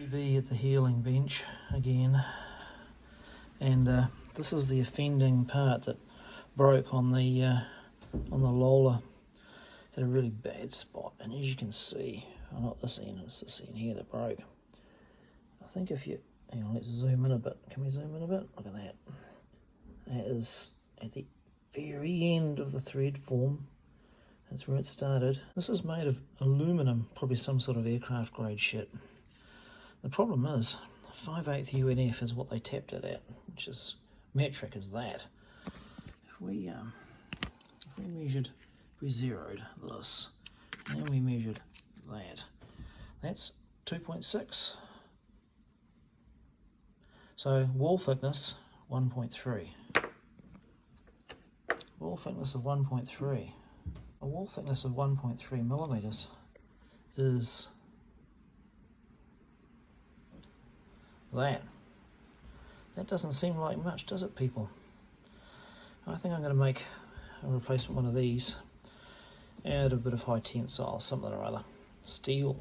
be at the healing bench again, and this is the offending part that broke on the Lola. Had a really bad spot, and as you can see, well, not this end, it's this end here that broke. I think if you, hang on, let's zoom in a bit. Can we zoom in a bit? Look at that. That is at the very end of the thread form. That's where it started. This is made of aluminum, probably some sort of aircraft grade shit. The problem is, 5/8 UNF is what they tapped it at, which is metric as that. If we zeroed this, and then we measured that, that's 2.6. So wall thickness 1.3. Wall thickness of 1.3. A wall thickness of 1.3 millimeters is that. That doesn't seem like much, does it, people? I think I'm going to make a replacement one of these, add a bit of high tensile, something or other. Steel.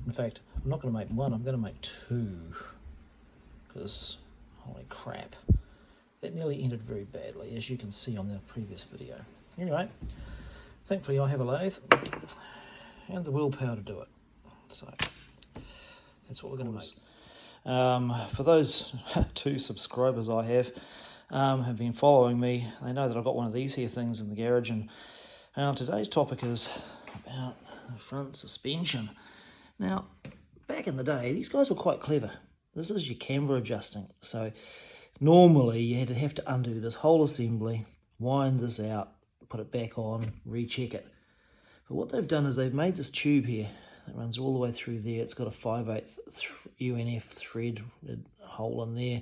In fact, I'm not going to make one, I'm going to make two. Because, holy crap, that nearly ended very badly, as you can see on the previous video. Anyway, thankfully I have a lathe and the willpower to do it. So, that's what we're going to make. For those 2 subscribers I have been following me, they know that I've got one of these here things in the garage, and today's topic is about the front suspension. Now, back in the day, these guys were quite clever. This is your camber adjusting. So normally you had to have to undo this whole assembly, wind this out, put it back on, recheck it. But what they've done is they've made this tube here that runs all the way through there. It's got a 5/8 UNF thread hole in there.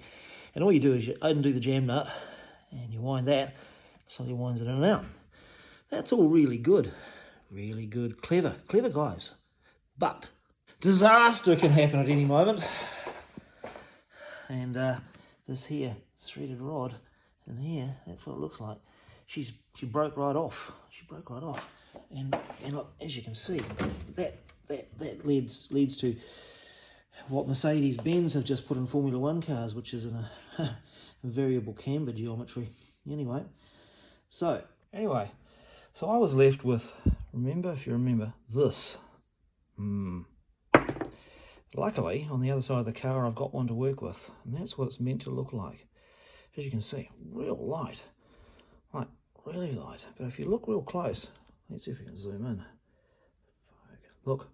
And all you do is you undo the jam nut and you wind that, slowly winds it in and out. That's all really good. Really good. Clever guys. But disaster can happen at any moment. And this here threaded rod in here, that's what it looks like. She broke right off. She broke right off. And look, as you can see, that leads to what Mercedes-Benz have just put in Formula 1 cars, which is in a variable camber geometry. Anyway, so I was left with, if you remember, this. Luckily, on the other side of the car, I've got one to work with, and that's what it's meant to look like. As you can see, real light, like really light. But if you look real close, let's see if we can zoom in. Look,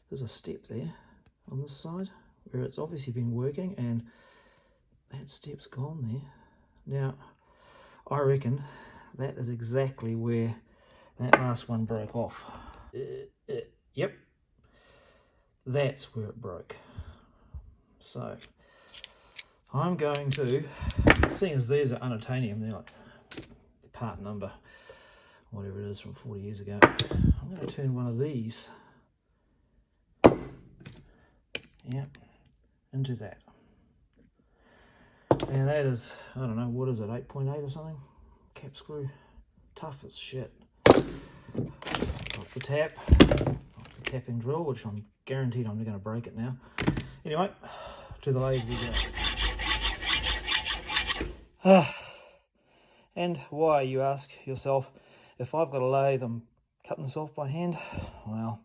there's a step there on this side where it's obviously been working, and that step's gone there. Now, I reckon that is exactly where that last one broke off. Yep. That's where it broke. So I'm going to, seeing as these are unattainium, they're like part number, whatever it is from 40 years ago, I'm going to turn one of these, into that. And that is, I don't know, what is it, 8.8 or something? Cap screw, tough as shit. Got the tap, tapping drill, which I'm guaranteed I'm going to break it now. Anyway, to the lathe we go. And why, you ask yourself, if I've got a lathe, I'm cutting this off by hand? Well,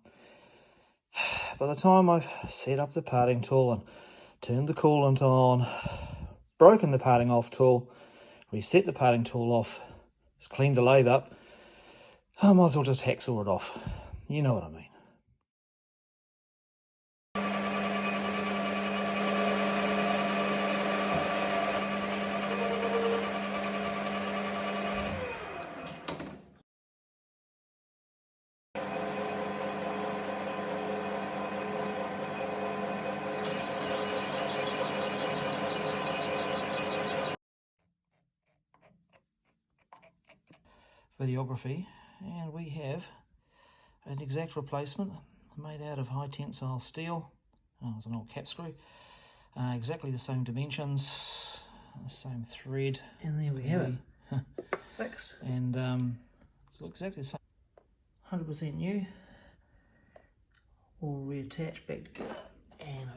by the time I've set up the parting tool and turned the coolant on, broken the parting off tool, reset the parting tool off, cleaned the lathe up, I might as well just hacksaw it off. You know what I mean. Videography, and we have an exact replacement made out of high tensile steel. It's an old cap screw, exactly the same dimensions, the same thread, and there we have it. Fixed, and it's exactly the same, 100% new, all reattached back together, and